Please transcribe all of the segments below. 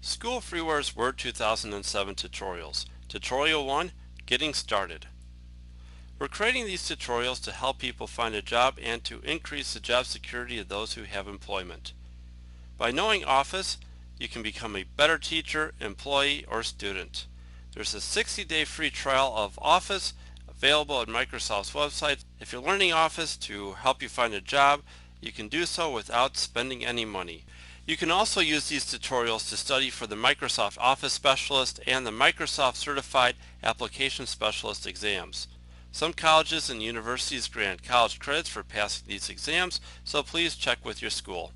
School Freeware's Word 2007 tutorials. Tutorial 1, Getting Started. We're creating these tutorials to help people find a job and to increase the job security of those who have employment. By knowing Office, you can become a better teacher, employee, or student. There's a 60-day free trial of Office available at Microsoft's website. If you're learning Office to help you find a job, you can do so without spending any money. You can also use these tutorials to study for the Microsoft Office Specialist and the Microsoft Certified Application Specialist exams. Some colleges and universities grant college credits for passing these exams, so please check with your school.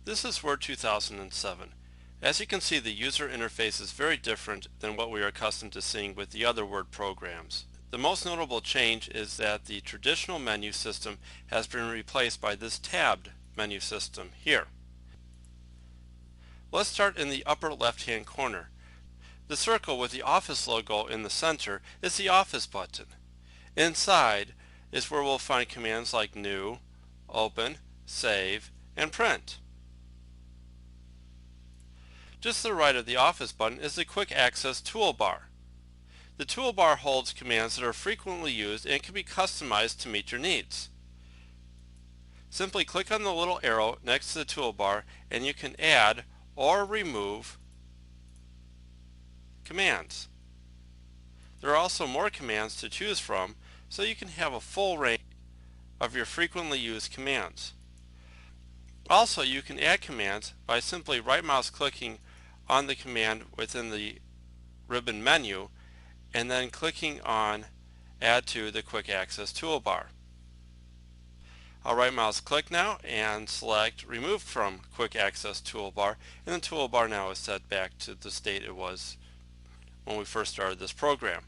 This is Word 2007. As you can see, the user interface is very different than what we are accustomed to seeing with the other Word programs. The most notable change is that the traditional menu system has been replaced by this tabbed menu system here. Let's start in the upper left-hand corner. The circle with the Office logo in the center is the Office button. Inside is where we'll find commands like New, Open, Save, and Print. Just to the right of the Office button is the Quick Access toolbar. The toolbar holds commands that are frequently used and can be customized to meet your needs. Simply click on the little arrow next to the toolbar and you can add or remove commands. There are also more commands to choose from, so you can have a full range of your frequently used commands. Also, you can add commands by simply right mouse clicking on the command within the ribbon menu and then clicking on Add to the Quick Access toolbar. I'll right mouse click now and select Remove from Quick Access toolbar, and the toolbar now is set back to the state it was when we first started this program.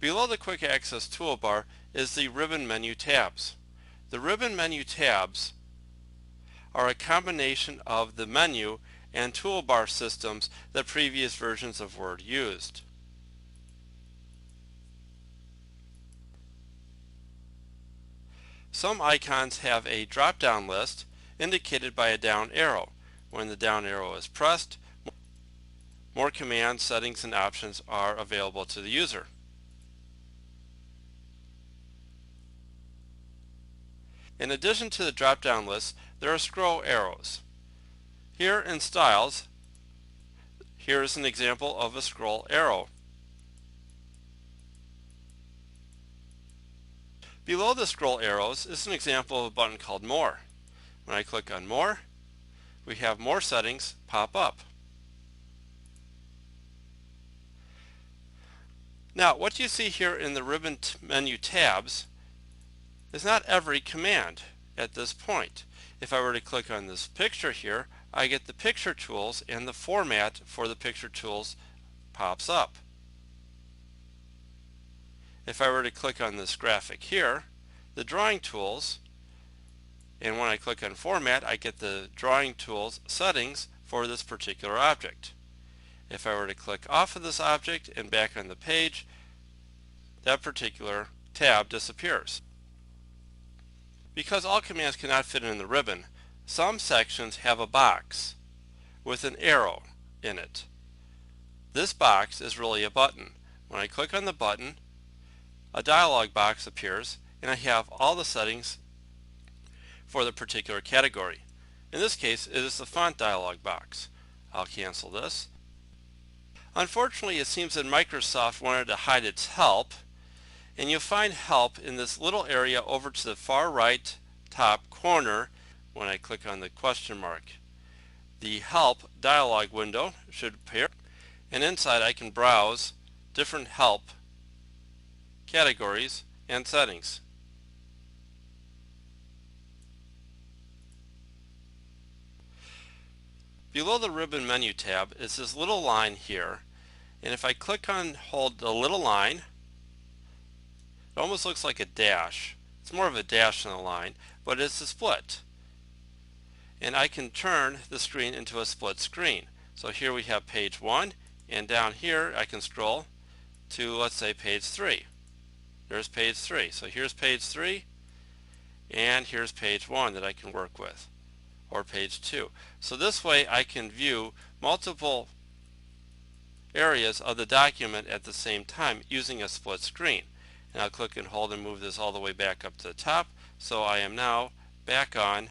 Below the Quick Access toolbar is the ribbon menu tabs. The ribbon menu tabs are a combination of the menu and toolbar systems that previous versions of Word used. Some icons have a drop-down list indicated by a down arrow. When the down arrow is pressed, more commands, settings, and options are available to the user. In addition to the drop-down list, there are scroll arrows. Here in Styles, here is an example of a scroll arrow. Below the scroll arrows is an example of a button called More. When I click on More, we have more settings pop up. Now, what you see here in the ribbon menu tabs is not every command at this point. If I were to click on this picture here, I get the picture tools and the format for the picture tools pops up. If I were to click on this graphic here, the drawing tools, and when I click on format, I get the drawing tools settings for this particular object. If I were to click off of this object and back on the page, that particular tab disappears. Because all commands cannot fit in the ribbon, some sections have a box with an arrow in it. This box is really a button. When I click on the button, a dialog box appears and I have all the settings for the particular category. In this case, it is the font dialog box. I'll cancel this. Unfortunately, it seems that Microsoft wanted to hide its help, and you'll find help in this little area over to the far right top corner when I click on the question mark. The help dialog window should appear, and inside I can browse different help categories and settings. Below the ribbon menu tab is this little line here, and if I click on hold the little line, it almost looks like a dash. It's more of a dash than a line, but it's a split. And I can turn the screen into a split screen. So here we have page 1, and down here I can scroll to, let's say, page 3. There's page 3. So here's page 3, and here's page 1 that I can work with, or page 2. So this way I can view multiple areas of the document at the same time using a split screen. And I'll click and hold and move this all the way back up to the top. So I am now back on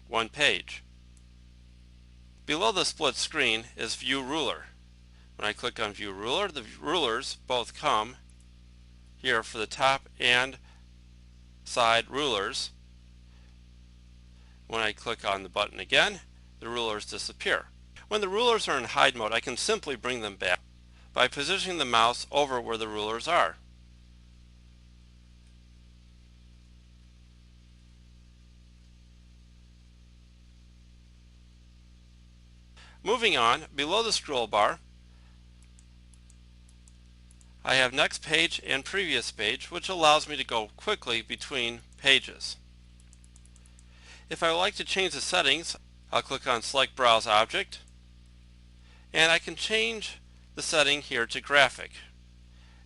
one page. Below the split screen is View Ruler. When I click on View Ruler, the rulers both come here for the top and side rulers. When I click on the button again, the rulers disappear. When the rulers are in hide mode, I can simply bring them back by positioning the mouse over where the rulers are. Moving on, below the scroll bar, I have Next Page and Previous Page, which allows me to go quickly between pages. If I would like to change the settings, I'll click on Select Browse Object, and I can change the setting here to Graphic.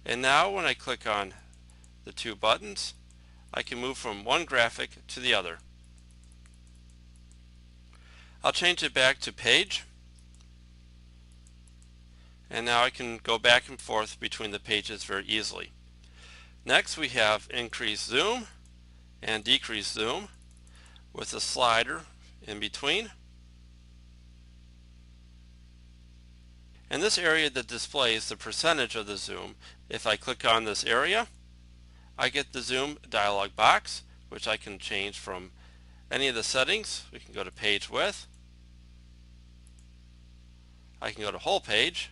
And now when I click on the two buttons, I can move from one graphic to the other. I'll change it back to Page, and now I can go back and forth between the pages very easily. Next we have Increase Zoom and Decrease Zoom with a slider in between. And this area that displays the percentage of the zoom, if I click on this area, I get the zoom dialog box, which I can change from any of the settings. We can go to Page Width. I can go to Whole Page.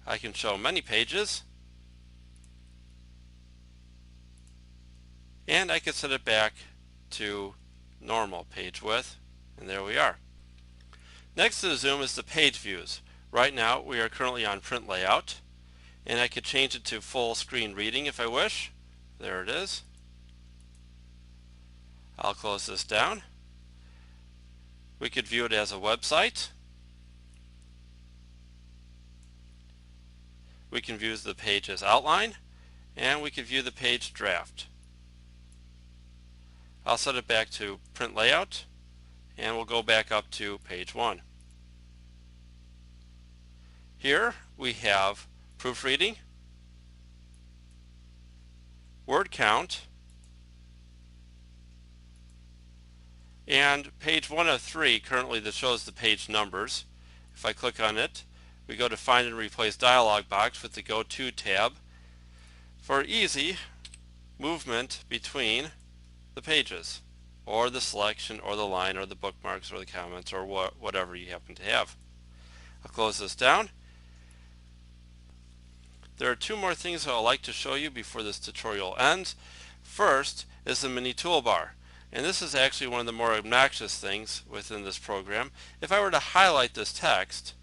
I can show many pages. And I can set it back to normal page width, and there we are. Next to the zoom is the page views. Right now we are currently on print layout, and I could change it to full screen reading if I wish. There it is. I'll close this down. We could view it as a website. We can view the page as outline, and we could view the page draft. I'll set it back to print layout, and we'll go back up to page 1. Here we have proofreading, word count, and page 1 of 3 currently that shows the page numbers. If I click on it, we go to Find and Replace dialog box with the Go To tab for easy movement between the pages, or the selection, or the line, or the bookmarks, or the comments, or whatever you happen to have. I'll close this down. There are two more things I'd like to show you before this tutorial ends. First is the mini toolbar, and this is actually one of the more obnoxious things within this program. If I were to highlight this text,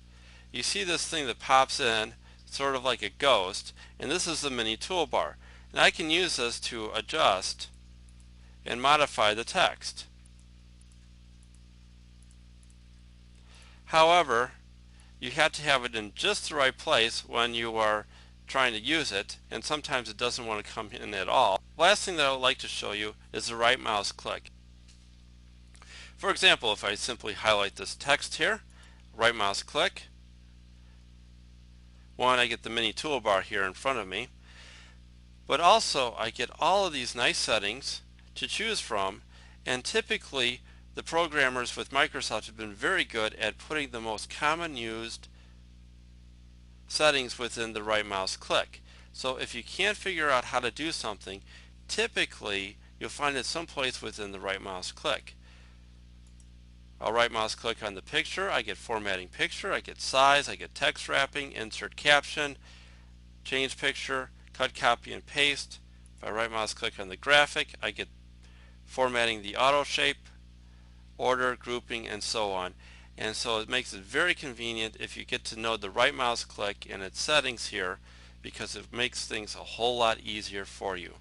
you see this thing that pops in sort of like a ghost, and this is the mini toolbar, and I can use this to adjust and modify the text. However, you have to have it in just the right place when you are trying to use it, and sometimes it doesn't want to come in at all. Last thing that I would like to show you is the right mouse click. For example, if I simply highlight this text here, right mouse click, I get the mini toolbar here in front of me, but also I get all of these nice settings to choose from, and typically the programmers with Microsoft have been very good at putting the most common used settings within the right mouse click. So if you can't figure out how to do something, typically you'll find it someplace within the right mouse click. I'll right mouse click on the picture, I get formatting picture, I get size, I get text wrapping, insert caption, change picture, cut, copy, and paste. If I right mouse click on the graphic, I get formatting the auto shape, order, grouping, and so on. And so it makes it very convenient if you get to know the right mouse click and its settings here, because it makes things a whole lot easier for you.